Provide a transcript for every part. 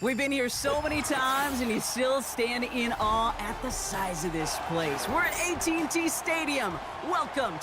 We've been here so many times, and you still stand in awe at the size of this place. We're at AT&T Stadium. Welcome.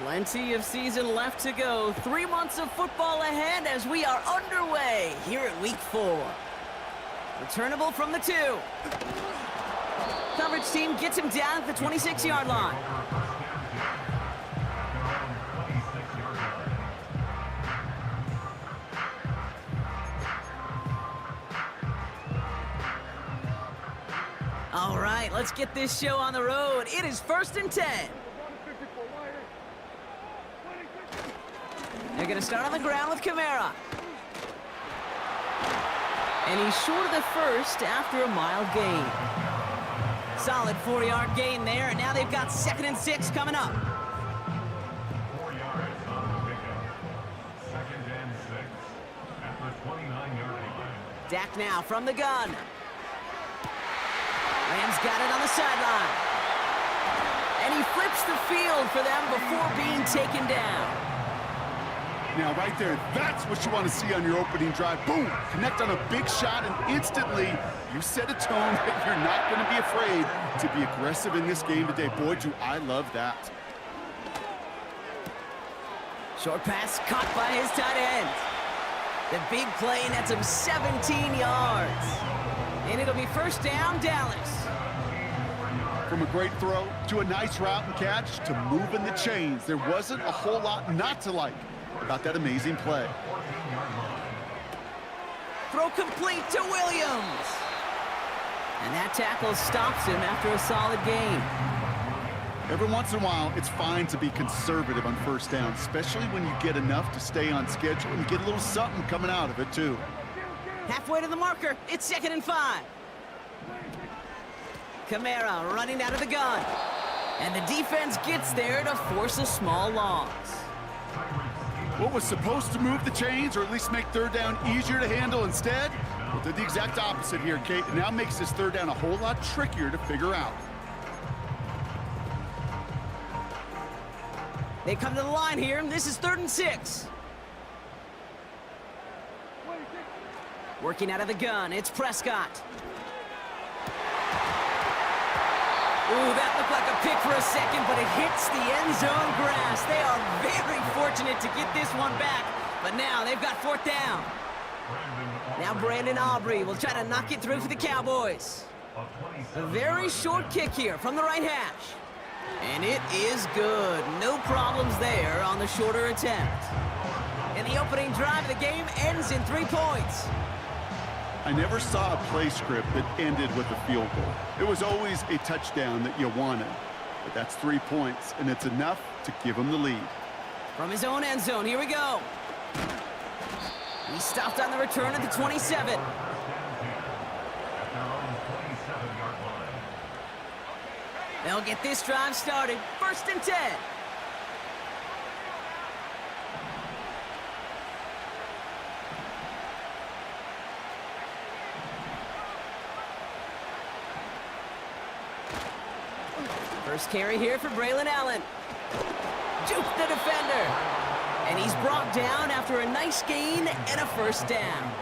Plenty of season left to go. 3 months of football ahead as we are underway here at Week 4. Returnable from the 2. Coverage team gets him down at the 26-yard line. All right, let's get this show on the road. It is 1st and 10. They're going to start on the ground with Kamara. And he's short of the first after a mild gain. Solid 4-yard gain there, and now they've got 2nd and 6 coming up. 4 yards on the pickup. 2nd and 6 at the 29-yard line. Dak now from the gun. Rams got it on the sideline. And he flips the field for them before being taken down. Now, right there, that's what you want to see on your opening drive. Boom! Connect on a big shot, and instantly you set a tone that you're not going to be afraid to be aggressive in this game today. Boy, do I love that. Short pass caught by his tight end. The big play nets him 17 yards. And it'll be 1st down, Dallas. From a great throw to a nice route and catch to moving the chains, there wasn't a whole lot not to like about that amazing play. Throw complete to Williams. And that tackle stops him after a solid gain. Every once in a while, it's fine to be conservative on 1st down, especially when you get enough to stay on schedule and get a little something coming out of it, too. Halfway to the marker, it's 2nd and 5. Kamara running out of the gun. And the defense gets there to force a small loss. What was supposed to move the chains, or at least make 3rd down easier to handle instead, well, did the exact opposite here, Kate. It now makes this 3rd down a whole lot trickier to figure out. They come to the line here, and this is 3rd and 6. Working out of the gun, it's Prescott. Ooh, that looked like a pick for a second, but it hits the end zone grass. They are very fortunate to get this one back, but now they've got 4th down. Now Brandon Aubrey will try to knock it through for the Cowboys. A very short kick here from the right hash. And it is good. No problems there on the shorter attempt. And the opening drive of the game ends in 3 points. I never saw a play script that ended with a field goal. It was always a touchdown that you wanted. But that's 3 points, and it's enough to give him the lead. From his own end zone, here we go. He stopped on the return at the 27. They'll get this drive started. 1st and 10. First carry here for Braylon Allen. Juke the defender. And he's brought down after a nice gain and a 1st down.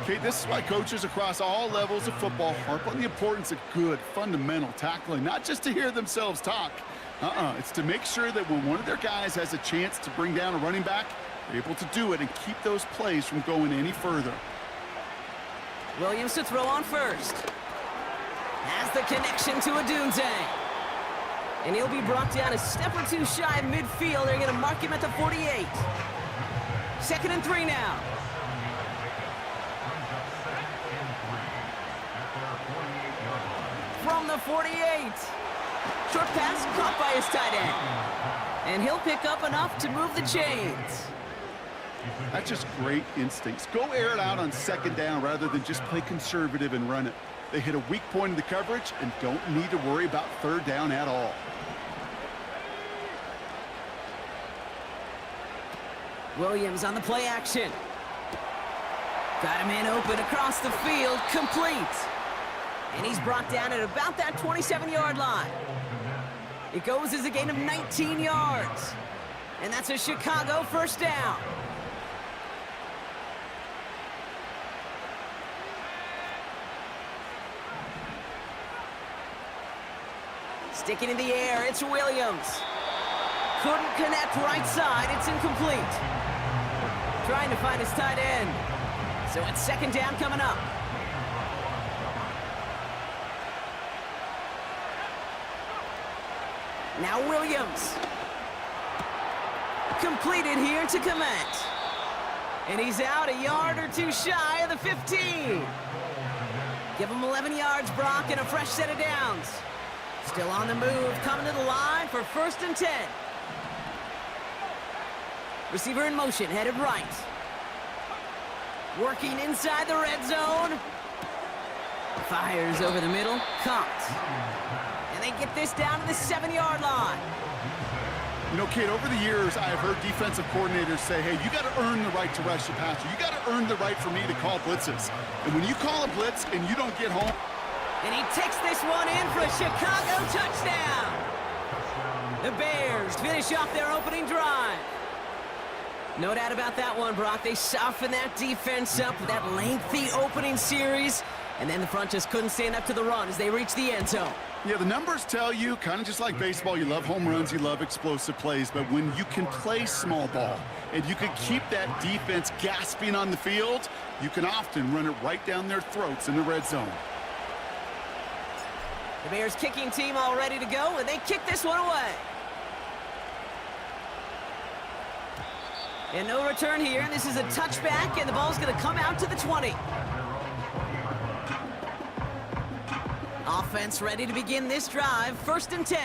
Okay, this is why coaches across all levels of football harp on the importance of good, fundamental tackling, not just to hear themselves talk. It's to make sure that when one of their guys has a chance to bring down a running back, they're able to do it and keep those plays from going any further. Williams to throw on 1st. Has the connection to Odunze. And he'll be brought down a step or 2 shy of midfield. They're going to mark him at the 48. 2nd and 3 now. From the 48. Short pass caught by his tight end. And he'll pick up enough to move the chains. That's just great instincts. Go air it out on second down rather than just play conservative and run it. They hit a weak point in the coverage and don't need to worry about third down at all. Williams on the play action. Got him in open across the field, complete. And he's brought down at about that 27-yard line. It goes as a gain of 19 yards. And that's a Chicago first down. Sticking in the air, it's Williams. Couldn't connect right side, it's incomplete. Trying to find his tight end. So it's second down coming up. Now Williams. Completed here to Komet. And he's out a yard or two shy of the 15. Give him 11 yards, Brock, and a fresh set of downs. Still on the move, coming to the line for 1st and 10. Receiver in motion, headed right. Working inside the red zone. Fires over the middle, caught. And they get this down to the 7-yard line. You know, Kate, over the years, I have heard defensive coordinators say, hey, you got to earn the right to rush the passer. You got to earn the right for me to call blitzes. And when you call a blitz and you don't get home, and he takes this one in for a Chicago touchdown. The Bears finish off their opening drive. No doubt about that one, Brock. They softened that defense up with that lengthy opening series, and then the front just couldn't stand up to the run as they reached the end zone. Yeah, the numbers tell you, kind of just like baseball, you love home runs, you love explosive plays, but when you can play small ball and you can keep that defense gasping on the field, you can often run it right down their throats in the red zone. The Bears kicking team all ready to go, and they kick this one away. And no return here, and this is a touchback, and the ball's going to come out to the 20. Offense ready to begin this drive, 1st and 10.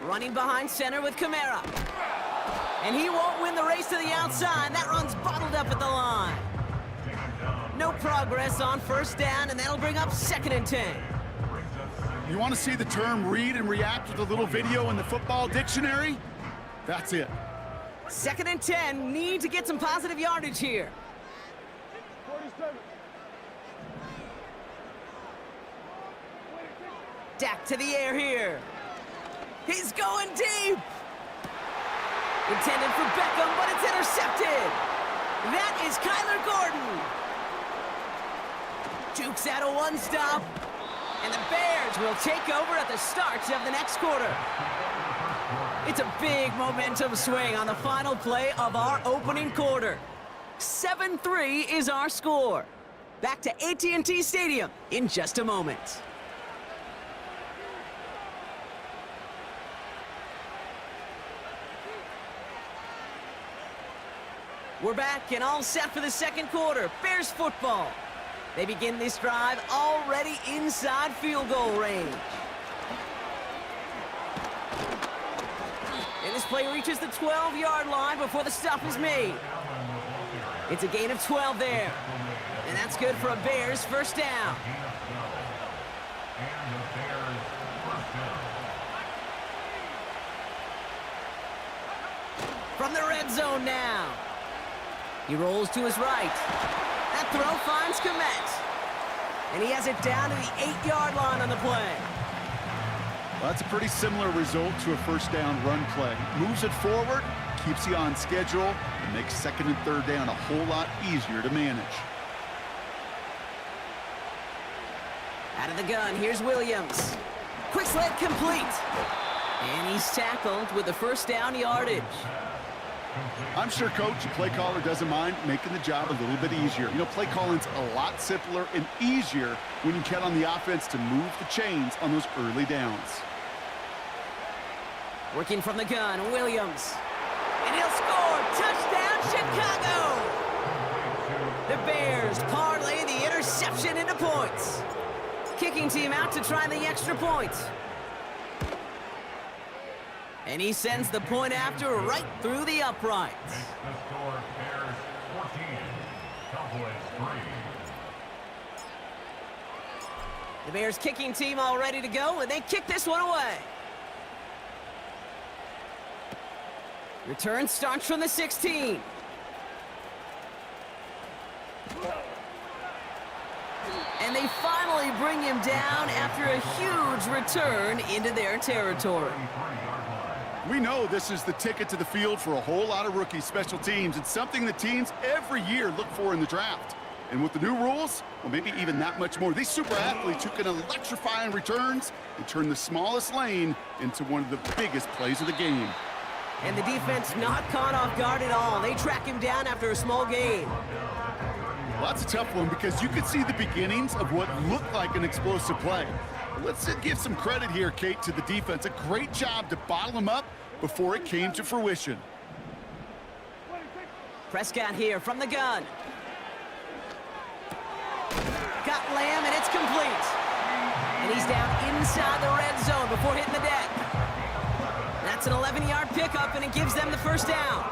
Running behind center with Kamara. And he won't win the race to the outside. That run's bottled up at the line. No progress on 1st down, and that'll bring up 2nd and 10. You want to see the term read and react with a little video in the football dictionary? That's it. 2nd and 10, need to get some positive yardage here. 47. Dak to the air here. He's going deep. Intended for Beckham, but it's intercepted. That is Kyler Gordon. Jukes out a one-stop. And the Bears will take over at the start of the next quarter. It's a big momentum swing on the final play of our opening quarter. 7-3 is our score. Back to AT&T Stadium in just a moment. We're back and all set for the second quarter. Bears football. They begin this drive already inside field goal range. And this play reaches the 12-yard line before the stop is made. It's a gain of 12 there. And that's good for a Bears first down. From the red zone now. He rolls to his right. That throw finds Komet. And he has it down to the 8-yard line on the play. Well, that's a pretty similar result to a first down run play. Moves it forward, keeps you on schedule, and makes 2nd and 3rd down a whole lot easier to manage. Out of the gun, here's Williams. Quick sled complete. And he's tackled with the first down yardage. I'm sure coach, the play caller, doesn't mind making the job a little bit easier. You know, play calling's a lot simpler and easier when you count on the offense to move the chains on those early downs. Working from the gun, Williams. And he'll score! Touchdown, Chicago! The Bears parlay the interception into points. Kicking team out to try the extra point. And he sends the point after right through the uprights. The score, Bears 14, Cowboys 3. The Bears kicking team all ready to go, and they kick this one away. Return starts from the 16. And they finally bring him down after a huge return into their territory. We know this is the ticket to the field for a whole lot of rookie special teams. It's something that teams every year look for in the draft. And with the new rules, well, maybe even that much more. These super athletes who can electrify in returns and turn the smallest lane into one of the biggest plays of the game. And the defense not caught off guard at all. They track him down after a small gain. Well, that's a tough one because you could see the beginnings of what looked like an explosive play. Let's give some credit here, Kate, to the defense. A great job to bottle him up before it came to fruition. Prescott here from the gun. Got Lamb, and it's complete. And he's down inside the red zone before hitting the deck. That's an 11-yard pickup, and it gives them the first down.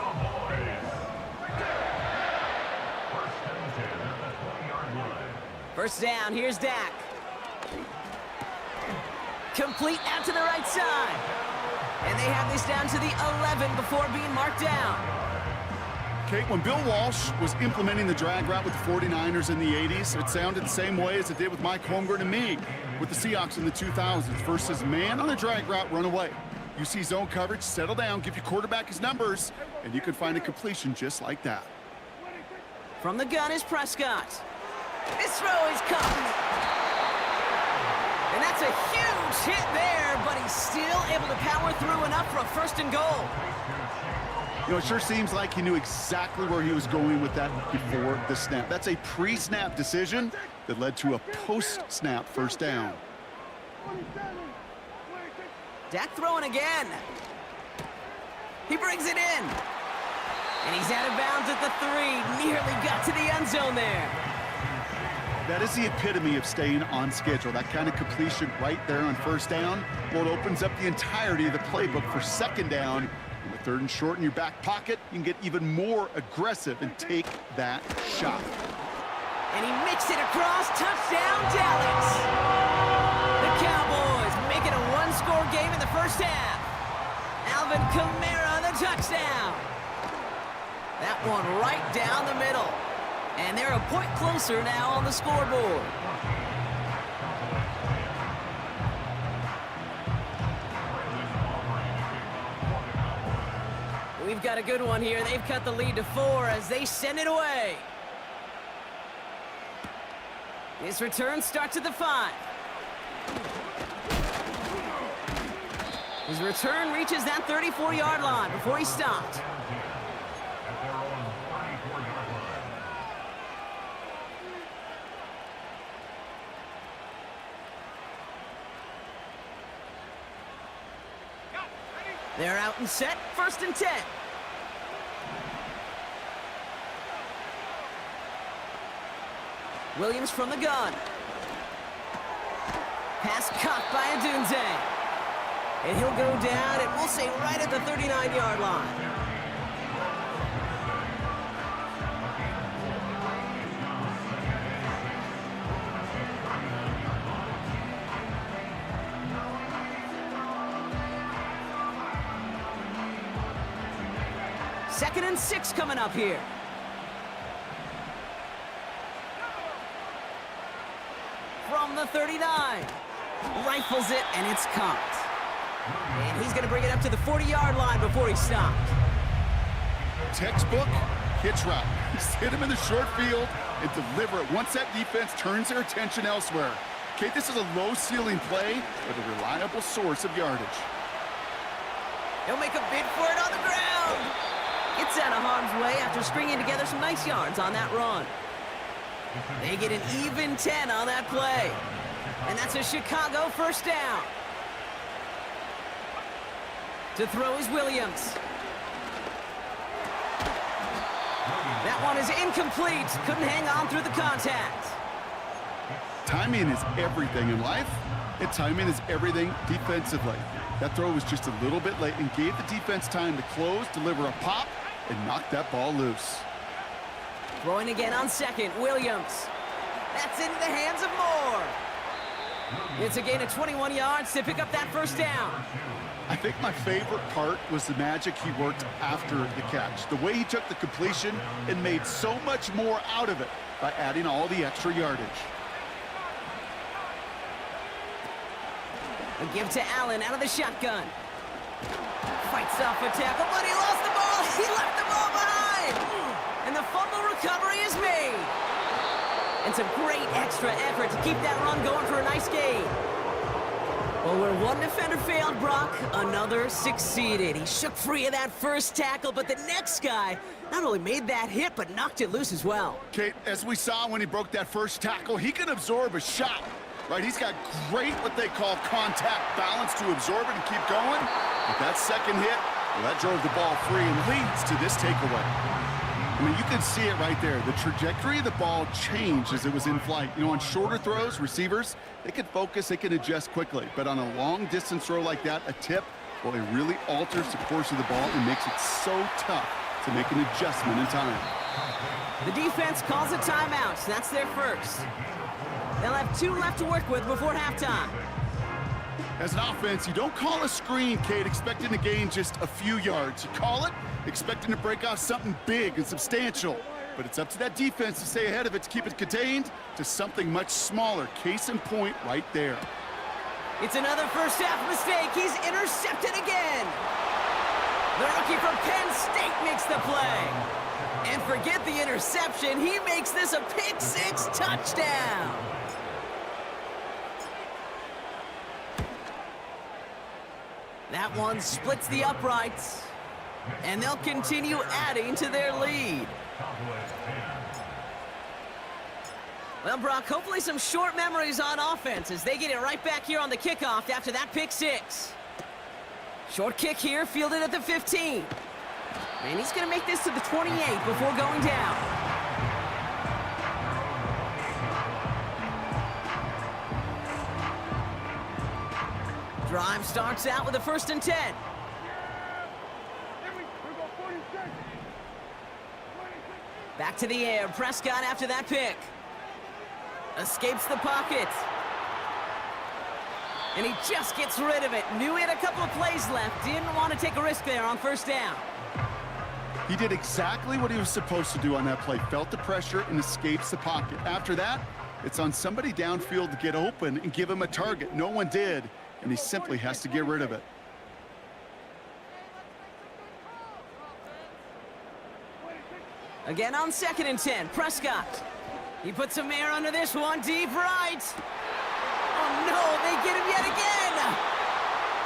First down, here's Dak. Complete out to the right side. And they have this down to the 11 before being marked down. Kate, when Bill Walsh was implementing the drag route with the 49ers in the 80s, it sounded the same way as it did with Mike Holmgren and me with the Seahawks in the 2000s. Versus man on the drag route, run away. You see zone coverage, settle down, give your quarterback his numbers, and you can find a completion just like that. From the gun is Prescott. This throw is caught. And that's a huge hit there, but he's still able to power through enough for a first and goal. You know, it sure seems like he knew exactly where he was going with that before the snap. That's a pre-snap decision that led to a post-snap first down. Dak throwing again. He brings it in. And he's out of bounds at the 3. Nearly got to the end zone there. That is the epitome of staying on schedule. That kind of completion right there on first down. Well, it opens up the entirety of the playbook for second down. With third and short in your back pocket, you can get even more aggressive and take that shot. And he mixed it across. Touchdown, Dallas. The Cowboys make it a one-score game in the first half. Alvin Kamara, the touchdown. That one right down the middle. And they're a point closer now on the scoreboard. We've got a good one here. They've cut the lead to 4 as they send it away. His return starts at the 5. His return reaches that 34-yard line before he stopped. They're out and set, first and 10. Williams from the gun. Pass caught by Adunze. And he'll go down, and we'll say right at the 39-yard line. Second and 6 coming up here. From the 39. Rifles it, and it's caught. And he's going to bring it up to the 40-yard line before he stopped. Textbook hitch route. Just hit him in the short field and deliver it once that defense turns their attention elsewhere. Kate, this is a low-ceiling play, but a reliable source of yardage. He'll make a bid for it on the ground. It's out of harm's way after stringing together some nice yards on that run. They get an even 10 on that play. And that's a Chicago first down. To throw is Williams. That one is incomplete. Couldn't hang on through the contact. Timing is everything in life, and timing is everything defensively. That throw was just a little bit late and gave the defense time to close, deliver a pop, and knock that ball loose. Throwing again on second, Williams. That's into the hands of Moore. It's a gain of 21 yards to pick up that first down. I think my favorite part was the magic he worked after the catch. The way he took the completion and made so much more out of it by adding all the extra yardage. A give to Allen out of the shotgun. Fights off a tackle, but he lost the ball. He left the ball behind. And the fumble recovery is made. And some great extra effort to keep that run going for a nice gain. Well, where one defender failed, Brock, another succeeded. He shook free of that first tackle, but the next guy not only made that hit, but knocked it loose as well. Kate, as we saw when he broke that first tackle, he can absorb a shot. Right, he's got great what they call contact balance to absorb it and keep going. But that second hit, well, that drove the ball free and leads to this takeaway. I mean, you can see it right there. The trajectory of the ball changed as it was in flight. You know, on shorter throws, receivers, they can focus, they can adjust quickly. But on a long-distance throw like that, a tip, well, it really alters the course of the ball and makes it so tough to make an adjustment in time. The defense calls a timeout. That's their first. They'll have 2 left to work with before halftime. As an offense, you don't call a screen, Kate, expecting to gain just a few yards. You call it expecting to break off something big and substantial. But it's up to that defense to stay ahead of it, to keep it contained to something much smaller. Case in point right there. It's another first half mistake. He's intercepted again. The rookie from Penn State makes the play. And forget the interception. He makes this a pick-6 touchdown. That one splits the uprights. And they'll continue adding to their lead. Well, Brock, hopefully some short memories on offense as they get it right back here on the kickoff after that pick-6. Short kick here, fielded at the 15. And he's going to make this to the 28 before going down. Drive starts out with a 1st and 10. Back to the air. Prescott after that pick. Escapes the pocket. And he just gets rid of it. Knew he had a couple of plays left. Didn't want to take a risk there on 1st down. He did exactly what he was supposed to do on that play. Felt the pressure and escapes the pocket. After that, it's on somebody downfield to get open and give him a target. No one did, and he simply has to get rid of it. Again on 2nd and 10, Prescott. He puts some air under this one, deep right. Oh no, they get him yet again.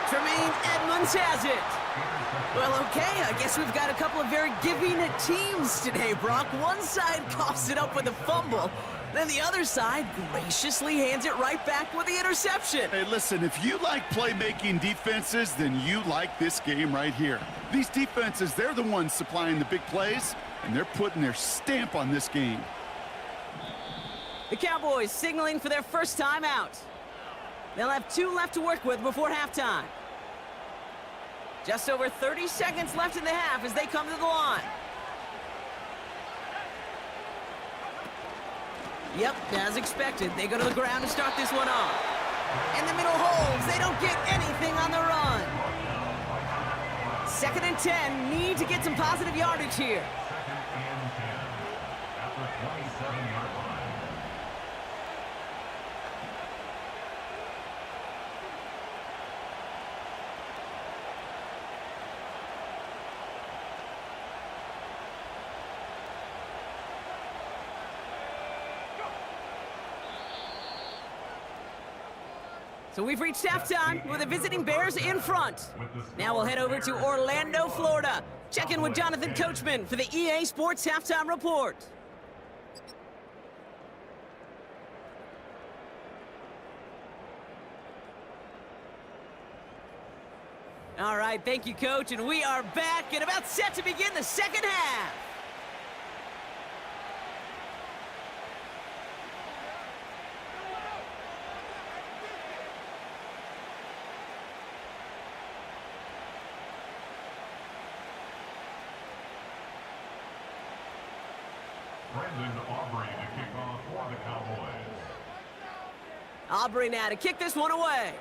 Tremaine Edmonds has it. Well, okay, I guess we've got a couple of very giving teams today, Brock. One side coughs it up with a fumble, then the other side graciously hands it right back with the interception. Hey, listen, if you like playmaking defenses, then you like this game right here. These defenses, they're the ones supplying the big plays, and they're putting their stamp on this game. The Cowboys signaling for their first time out. They'll have 2 left to work with before halftime. Just over 30 seconds left in the half as they come to the line. Yep, as expected, they go to the ground to start this one off. And the middle holds. They don't get anything on the run. 2nd and 10, need to get some positive yardage here. 2nd and 10 at the 27-yard line. So we've reached halftime with the visiting Bears in front. Now we'll head over to Orlando, Florida. Check in with Jonathan Coachman for the EA Sports Halftime Report. All right, thank you, Coach, and we are back and about set to begin the second half. Brandon Aubrey to kick off for the Cowboys. Aubrey now to kick this one away.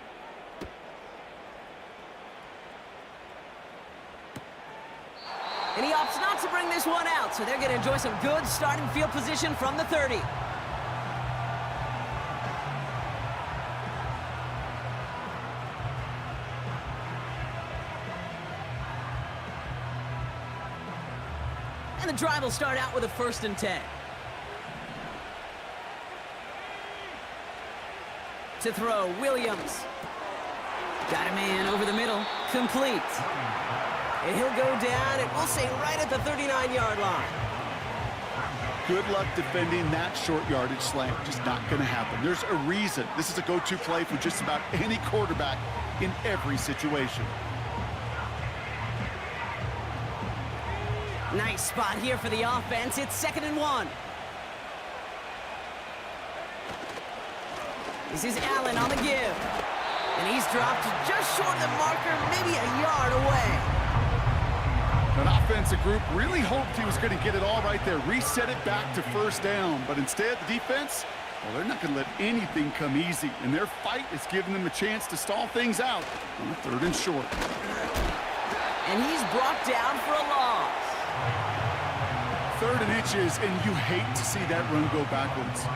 And he opts not to bring this one out, so they're going to enjoy some good starting field position from the 30. And the drive will start out with a 1st and 10. To throw, Williams. Got a man over the middle. Complete. And he'll go down, and we'll say right at the 39-yard line. Good luck defending that short yardage slant. Just not going to happen. There's a reason this is a go-to play for just about any quarterback in every situation. Nice spot here for the offense. It's 2nd and 1. This is Allen on the give. And he's dropped just short of the marker, maybe a yard away. An offensive group really hoped he was going to get it all right there, reset it back to 1st down. But instead, the defense, well, they're not going to let anything come easy. And their fight is giving them a chance to stall things out on the 3rd and short. And he's brought down for a loss. 3rd and inches, and you hate to see that run go backwards.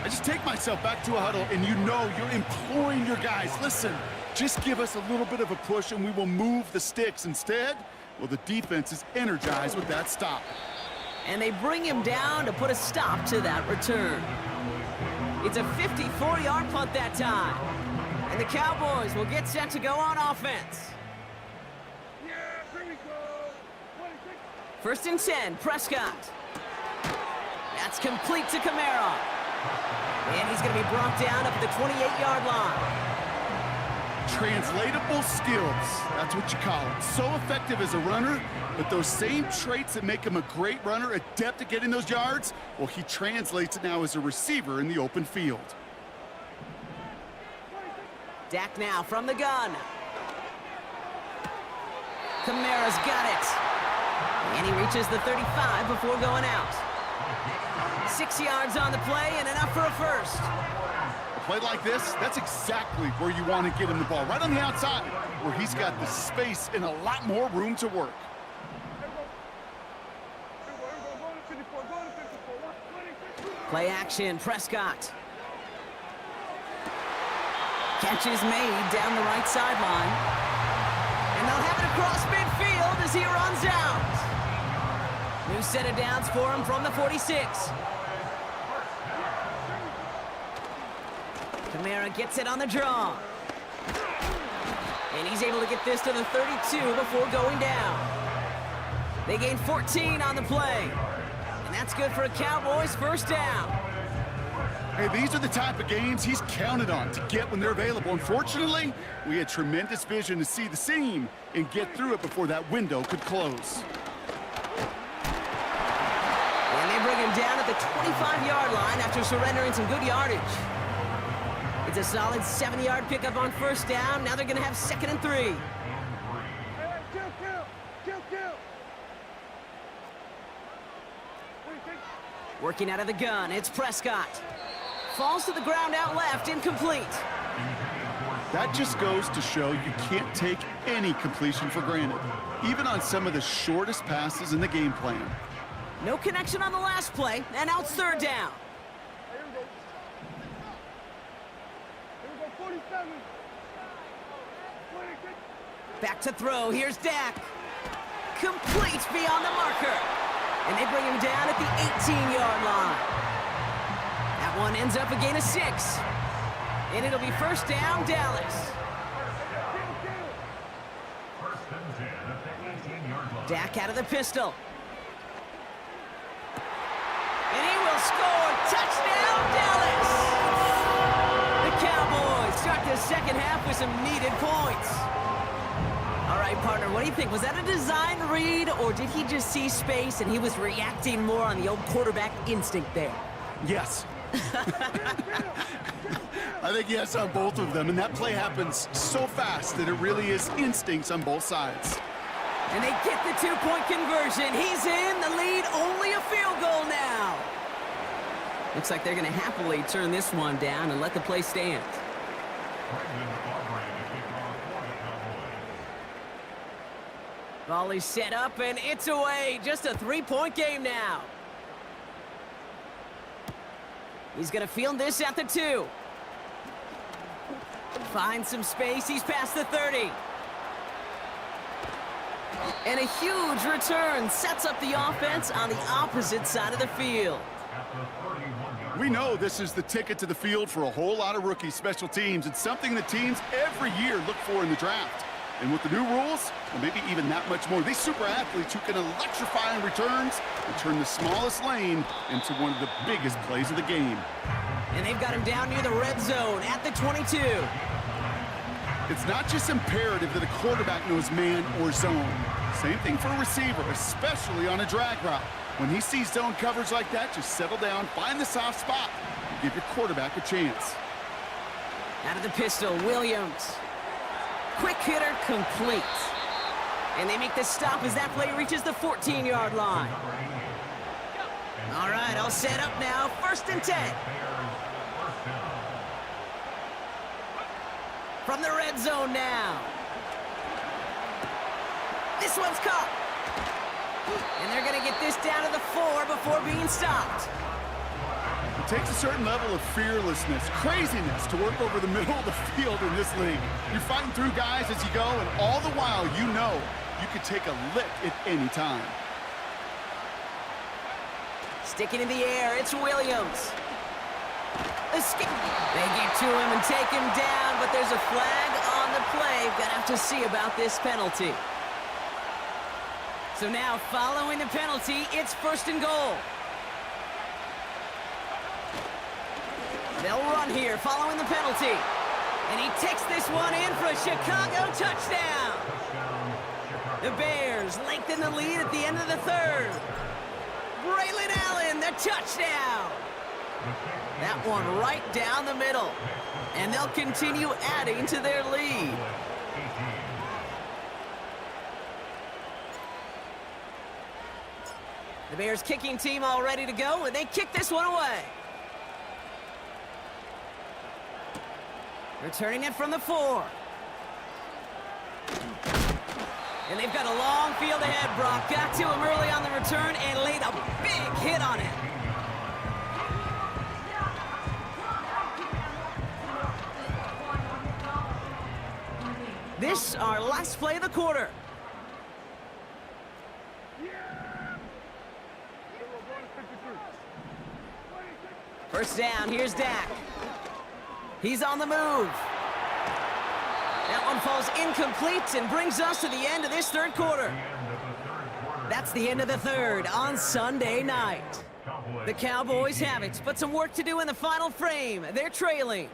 I just take myself back to a huddle, and you know you're imploring your guys, listen, just give us a little bit of a push, and we will move the sticks. Instead, well, the defense is energized with that stop. And they bring him down to put a stop to that return. It's a 54-yard punt that time. And the Cowboys will get set to go on offense. Here we go. 1st and 10, Prescott. That's complete to Kamara. And he's going to be brought down up at the 28-yard line. Translatable skills, that's what you call it. So effective as a runner, but those same traits that make him a great runner, adept at getting those yards, well, he translates it now as a receiver in the open field. Dak now from the gun. Kamara's got it. And he reaches the 35 before going out. 6 yards on the play and enough for a 1st. A play like this, that's exactly where you want to get him the ball, right on the outside, where he's got the space and a lot more room to work. Play action, Prescott. Catch is made down the right sideline. And they'll have it across midfield as he runs out. New set of downs for him from the 46. Kamara gets it on the draw. And he's able to get this to the 32 before going down. They gain 14 on the play. And that's good for a Cowboys 1st down. Hey, these are the type of games he's counted on to get when they're available. Unfortunately, we had tremendous vision to see the seam and get through it before that window could close. And they bring him down at the 25-yard line after surrendering some good yardage. It's a solid 7-yard pickup on 1st down. Now they're going to have 2nd and 3. Working out of the gun, it's Prescott. Falls to the ground out left, incomplete. That just goes to show you can't take any completion for granted, even on some of the shortest passes in the game plan. No connection on the last play, and now it's 3rd down. Back to throw, here's Dak. Complete beyond the marker. And they bring him down at the 18-yard line. That one ends up a gain of 6. And it'll be 1st down, Dallas. Dak out of the pistol. And he will score. Touchdown, Dallas! The Cowboys start the second half with some needed points. All right, partner, what do you think? Was that a design read, or did he just see space and he was reacting more on the old quarterback instinct there? Yes. I think yes on both of them, and that play happens so fast that it really is instincts on both sides. And they get the two-point conversion. He's in the lead, only a field goal now. Looks like they're going to happily turn this one down and let the play stand. Volley set up, and it's away. Just a three-point game now. He's going to field this at the 2. Finds some space. He's past the 30. And a huge return sets up the offense on the opposite side of the field. We know this is the ticket to the field for a whole lot of rookie special teams. It's something that teams every year look for in the draft. And with the new rules, well, maybe even that much more, these super athletes who can electrify in returns and turn the smallest lane into one of the biggest plays of the game. And they've got him down near the red zone at the 22. It's not just imperative that a quarterback knows man or zone. Same thing for a receiver, especially on a drag route. When he sees zone coverage like that, just settle down, find the soft spot, and give your quarterback a chance. Out of the pistol, Williams. Quick hitter complete. And they make the stop as that play reaches the 14-yard line. All right, all set up now. 1st and 10. From the red zone now. This one's caught. And they're going to get this down to the 4 before being stopped. It takes a certain level of fearlessness, craziness to work over the middle of the field in this league. You're fighting through guys as you go, and all the while you know you could take a lick at any time. Sticking in the air, it's Williams. Escape. They get to him and take him down, but there's a flag on the play. Gonna have to see about this penalty. So now, following the penalty, it's 1st and goal. They'll run here following the penalty. And he takes this one in for a Chicago touchdown. The Bears lengthen the lead at the end of the 3rd. Braylon Allen, the touchdown. That one right down the middle. And they'll continue adding to their lead. The Bears kicking team all ready to go, and they kick this one away. Returning it from the 4. And they've got a long field ahead, Brock. Got to him early on the return and laid a big hit on it. This, our last play of the quarter. First down, here's Dak. He's on the move. That one falls incomplete and brings us to the end of this 3rd quarter. That's the end of the 3rd on Sunday night. The Cowboys have it, but some work to do in the final frame. They're trailing.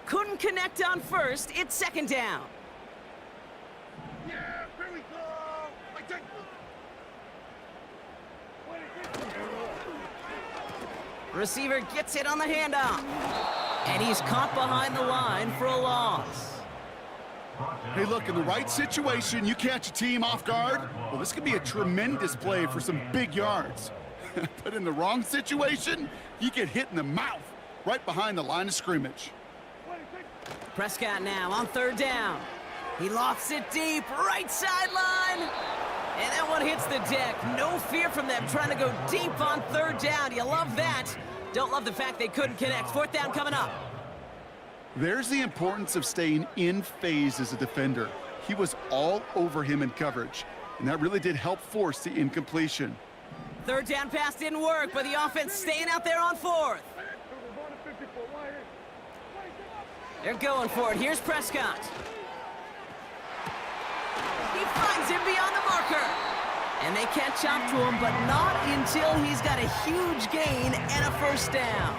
Couldn't connect on 1st. It's 2nd down. Yeah, here we go. I take Receiver gets it on the handoff. And he's caught behind the line for a loss. Hey, look, in the right situation, you catch a team off guard. Well, this could be a tremendous play for some big yards. But in the wrong situation, you get hit in the mouth right behind the line of scrimmage. Prescott now on 3rd down. He lofts it deep, right sideline. And that one hits the deck. No fear from them trying to go deep on 3rd down. You love that. Don't love the fact they couldn't connect. 4th down coming up. There's the importance of staying in phase as a defender. He was all over him in coverage, and that really did help force the incompletion. 3rd down pass didn't work, but the offense staying out there on 4th. They're going for it. Here's Prescott. He finds him beyond the marker. And they catch up to him, but not until he's got a huge gain and a first down.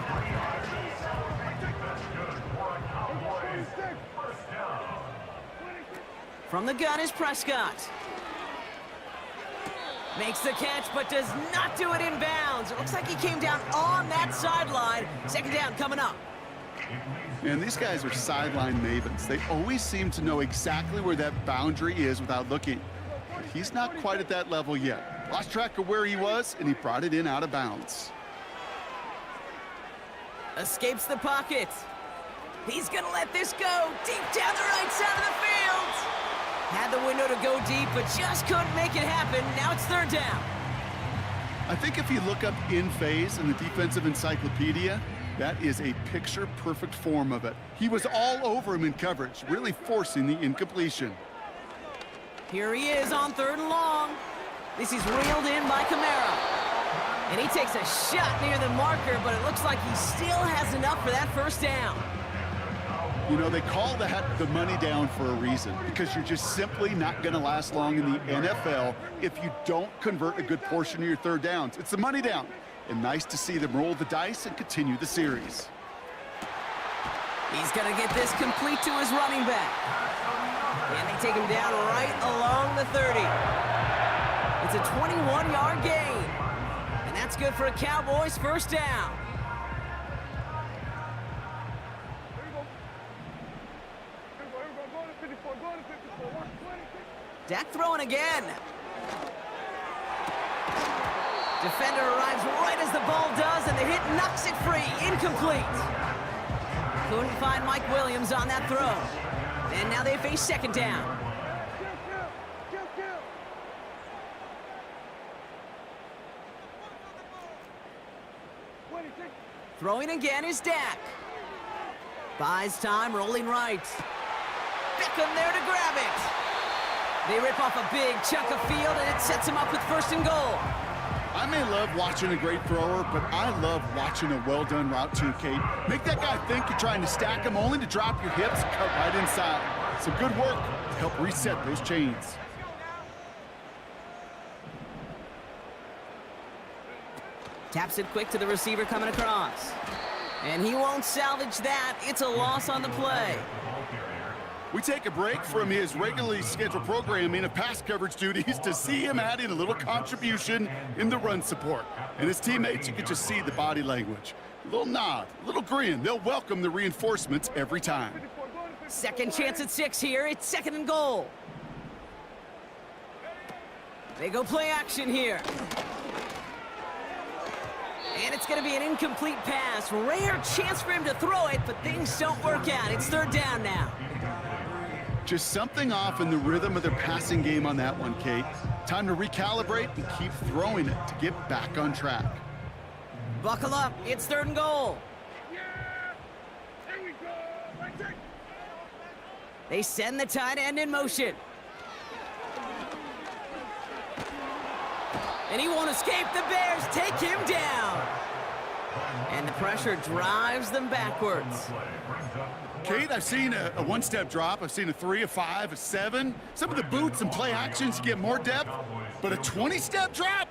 From the gun is Prescott. Makes the catch, but does not do it in bounds. It looks like he came down on that sideline. Second down coming up. And these guys are sideline mavens. They always seem to know exactly where that boundary is without looking. But he's not quite at that level yet. Lost track of where he was, and he brought it in out of bounds. Escapes the pocket. He's gonna let this go deep down the right side of the field. Had the window to go deep, but just couldn't make it happen. Now it's third down. I think if you look up in phase in the defensive encyclopedia, that is a picture-perfect form of it. He was all over him in coverage, really forcing the incompletion. Here he is on third and long. This is reeled in by Kamara. And he takes a shot near the marker, but it looks like he still has enough for that first down. You know, they call that the money down for a reason, because you're just simply not going to last long in the NFL if you don't convert a good portion of your third downs. It's the money down. And nice to see them roll the dice and continue the series. He's going to get this complete to his running back. And they take him down right along the 30. It's a 21-yard gain. And that's good for a Cowboys first down. Dak throwing again. Defender arrives right as the ball does, and the hit knocks it free. Incomplete. Couldn't find Mike Williams on that throw. And now they face second down. Throwing again is Dak. Buys time, rolling right. Beckham there to grab it. They rip off a big chunk of field, and it sets him up with first and goal. I may love watching a great thrower, but I love watching a well-done route too, Kate. Make that guy think you're trying to stack him, only to drop your hips, cut right inside. Some good work to help reset those chains. Taps it quick to the receiver coming across. And he won't salvage that. It's a loss on the play. We take a break from his regularly scheduled programming of pass coverage duties to see him add in a little contribution in the run support. And his teammates, you can just see the body language. A little nod, a little grin. They'll welcome the reinforcements every time. Second chance at 6 here. It's second and goal. They go play action here. And it's going to be an incomplete pass. Rare chance for him to throw it, but things don't work out. It's third down now. Just something off in the rhythm of their passing game on that one, Kate. Time to recalibrate and keep throwing it to get back on track. Buckle up. It's third and goal. Yeah! Here we go! Right there. They send the tight end in motion. And he won't escape. The Bears take him down. And the pressure drives them backwards. Kate, I've seen a one-step drop. I've seen a 3, a 5, a 7. Some of the boots and play actions get more depth, but a 20-step drop?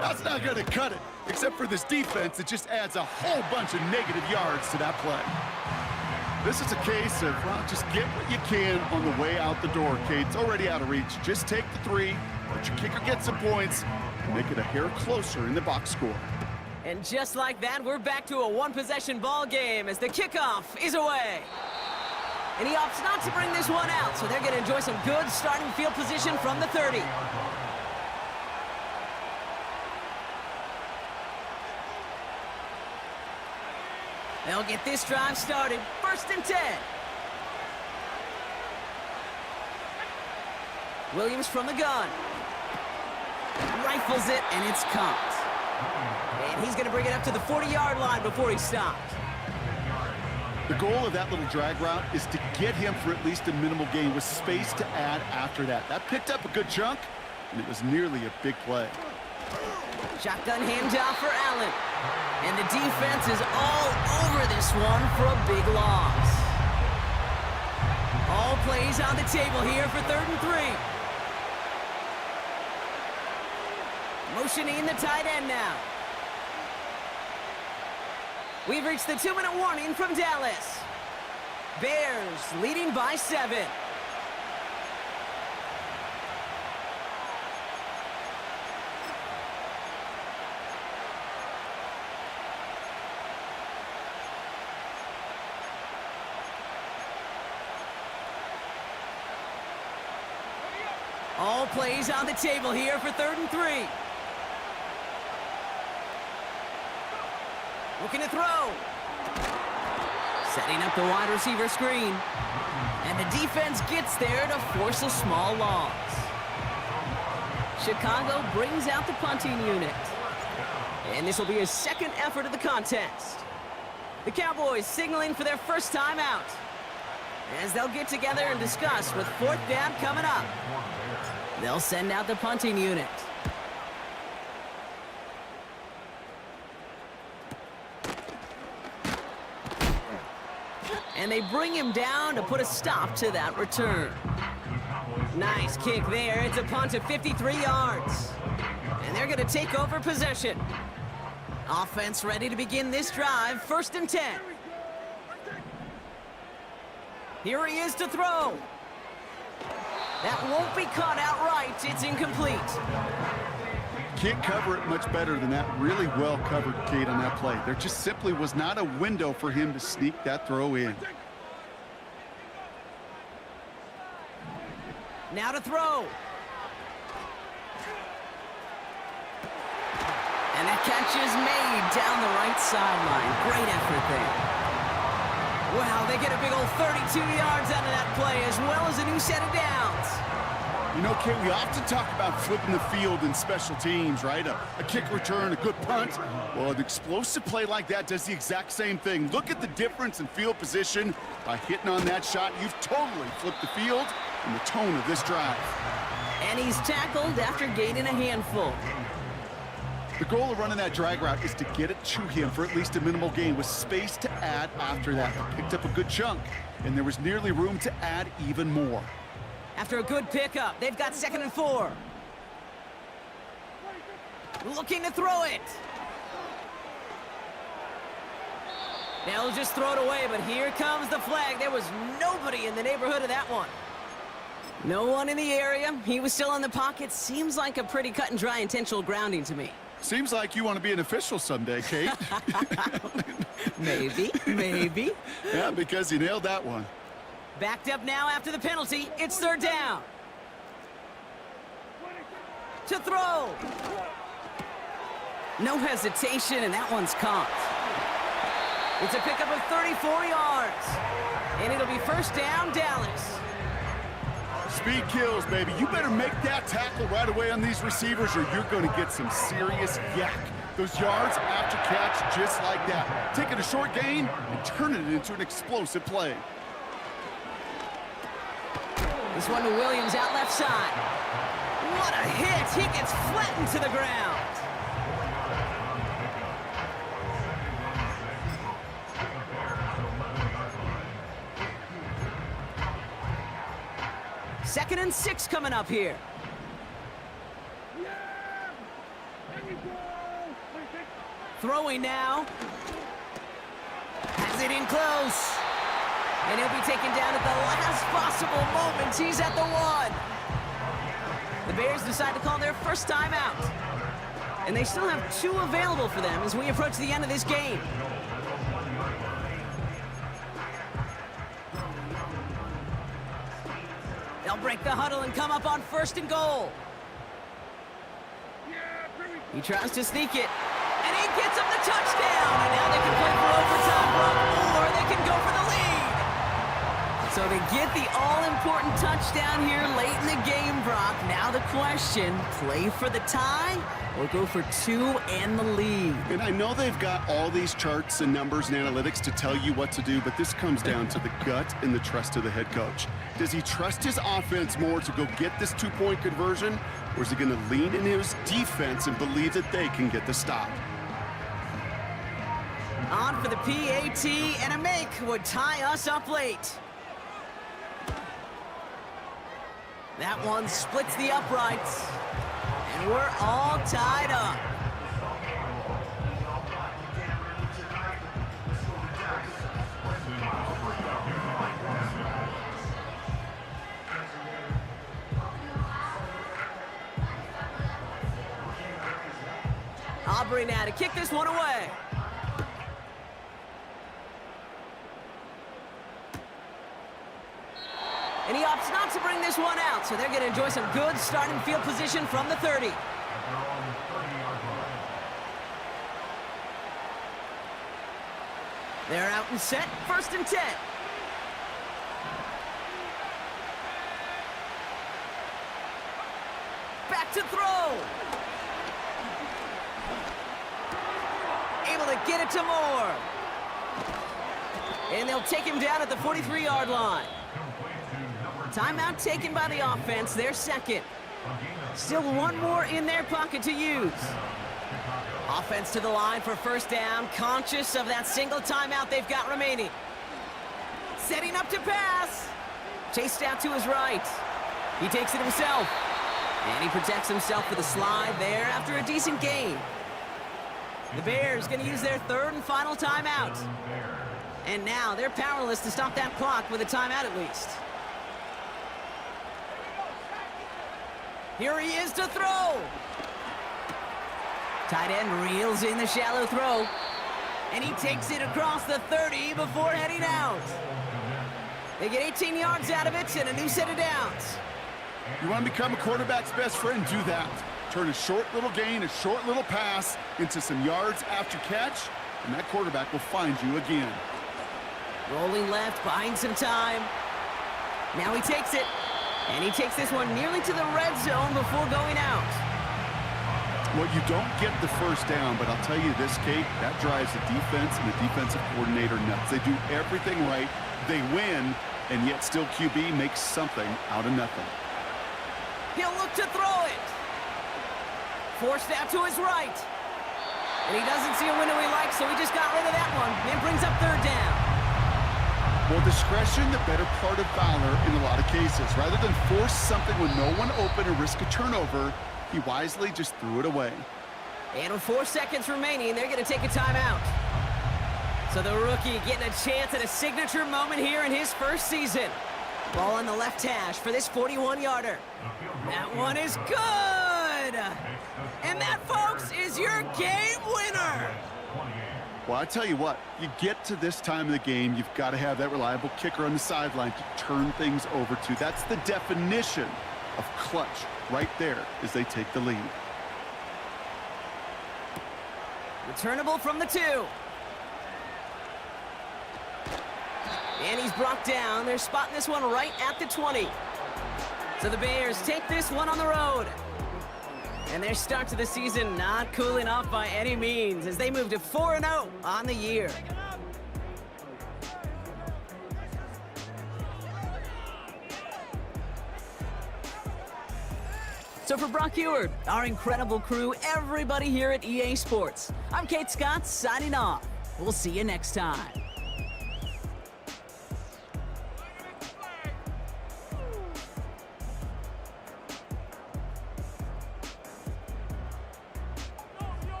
That's not going to cut it, except for this defense. It just adds a whole bunch of negative yards to that play. This is a case of, well, just get what you can on the way out the door, Kate. It's already out of reach. Just take the 3, let your kicker get some points, and make it a hair closer in the box score. And just like that, we're back to a one-possession ball game as the kickoff is away. And he opts not to bring this one out, so they're going to enjoy some good starting field position from the 30. They'll get this drive started. First and 10. Williams from the gun. Rifles it, and it's caught. And he's going to bring it up to the 40-yard line before he stops. The goal of that little drag route is to get him for at least a minimal gain with space to add after that. That picked up a good chunk, and it was nearly a big play. Shotgun handoff for Allen. And the defense is all over this one for a big loss. All plays on the table here for 3rd and 3. Motioning the tight end now. We've reached the 2-minute warning from Dallas. Bears leading by 7. All plays on the table here for 3rd and 3. Looking to throw. Setting up the wide receiver screen. And the defense gets there to force a small loss. Chicago brings out the punting unit. And this will be his 2nd effort of the contest. The Cowboys signaling for their first time out, as they'll get together and discuss with 4th down coming up. They'll send out the punting unit. And they bring him down to put a stop to that return. Nice kick there. It's a punt of 53 yards. And they're going to take over possession. Offense ready to begin this drive. 1st and 10. Here he is to throw. That won't be caught outright. It's incomplete. Can't cover it much better than that. Really well covered, Kate, on that play. There just simply was not a window for him to sneak that throw in. Now to throw. And that catch is made down the right sideline. Great effort there. Wow, they get a big old 32 yards out of that play, as well as a new set of downs. You know, Kate, we often talk about flipping the field in special teams, right? A kick return, a good punt. Well, an explosive play like that does the exact same thing. Look at the difference in field position. By hitting on that shot, you've totally flipped the field and the tone of this drive. And he's tackled after gaining a handful. The goal of running that drag route is to get it to him for at least a minimal gain with space to add after that. He picked up a good chunk, and there was nearly room to add even more. After a good pickup, they've got 2nd and 4. Looking to throw it. They'll just throw it away, but here comes the flag. There was nobody in the neighborhood of that one. No one in the area. He was still in the pocket. Seems like a pretty cut and dry intentional grounding to me. Seems like you want to be an official someday, Kate. Maybe. Yeah, because you nailed that one. Backed up now after the penalty. It's 3rd down. To throw. No hesitation, and that one's caught. It's a pickup of 34 yards. And it'll be 1st down, Dallas. Speed kills, baby. You better make that tackle right away on these receivers, or you're going to get some serious yak. Those yards after catch, just like that. Taking a short gain and turning it into an explosive play. This one to Williams out left side. What a hit! He gets flattened to the ground. Second and 6 coming up here. Throwing now. Has it in close. And he'll be taken down at the last possible moment. He's at the 1. The Bears decide to call their first time out. And they still have 2 available for them as we approach the end of this game. They'll break the huddle and come up on 1st and goal. He tries to sneak it. And he gets him the touchdown. And now they can play for overtime, or they can go for the lead. So to get the all-important touchdown here late in the game, Brock, now the question, play for the tie or go for 2 and the lead? And I know they've got all these charts and numbers and analytics to tell you what to do, but this comes down to the gut and the trust of the head coach. Does he trust his offense more to go get this 2-point conversion, or is he going to lean in his defense and believe that they can get the stop? On for the PAT, and a make would tie us up late. That one splits the uprights. And we're all tied up. Aubrey now to kick this one away. And he opts not to bring this one out, so they're going to enjoy some good starting field position from the 30. They're out and set, 1st and 10. Back to throw. Able to get it to Moore. And they'll take him down at the 43-yard line. Timeout taken by the offense, their second. Still one more in their pocket to use. Offense to the line for 1st down, conscious of that single timeout they've got remaining. Setting up to pass. Chased out to his right. He takes it himself. And he protects himself with a slide there after a decent gain. The Bears going to use their 3rd and final timeout. And now they're powerless to stop that clock with a timeout at least. Here he is to throw. Tight end reels in the shallow throw. And he takes it across the 30 before heading out. They get 18 yards out of it and a new set of downs. You want to become a quarterback's best friend? Do that. Turn a short little gain, a short little pass into some yards after catch, and that quarterback will find you again. Rolling left, buying some time. Now he takes it. And he takes this one nearly to the red zone before going out. Well, you don't get the 1st down, but I'll tell you this, Kate, that drives the defense and the defensive coordinator nuts. They do everything right, they win, and yet still QB makes something out of nothing. He'll look to throw it. Forced out to his right. And he doesn't see a window he likes, so he just got rid of that one. And brings up 3rd down. Well, discretion, the better part of valor in a lot of cases. Rather than force something with no one open and risk a turnover, he wisely just threw it away. And with 4 seconds remaining, they're going to take a timeout. So the rookie getting a chance at a signature moment here in his 1st season. Ball on the left hash for this 41-yarder. That one is good! And that, folks, is your game winner! Well, I tell you what, you get to this time of the game, you've got to have that reliable kicker on the sideline to turn things over to. That's the definition of clutch right there as they take the lead. Returnable from the 2. And he's brought down. They're spotting this one right at the 20. So the Bears take this one on the road. And their start to the season not cooling off by any means as they move to 4-0 on the year. So for Brock Eward, our incredible crew, everybody here at EA Sports, I'm Kate Scott signing off. We'll see you next time.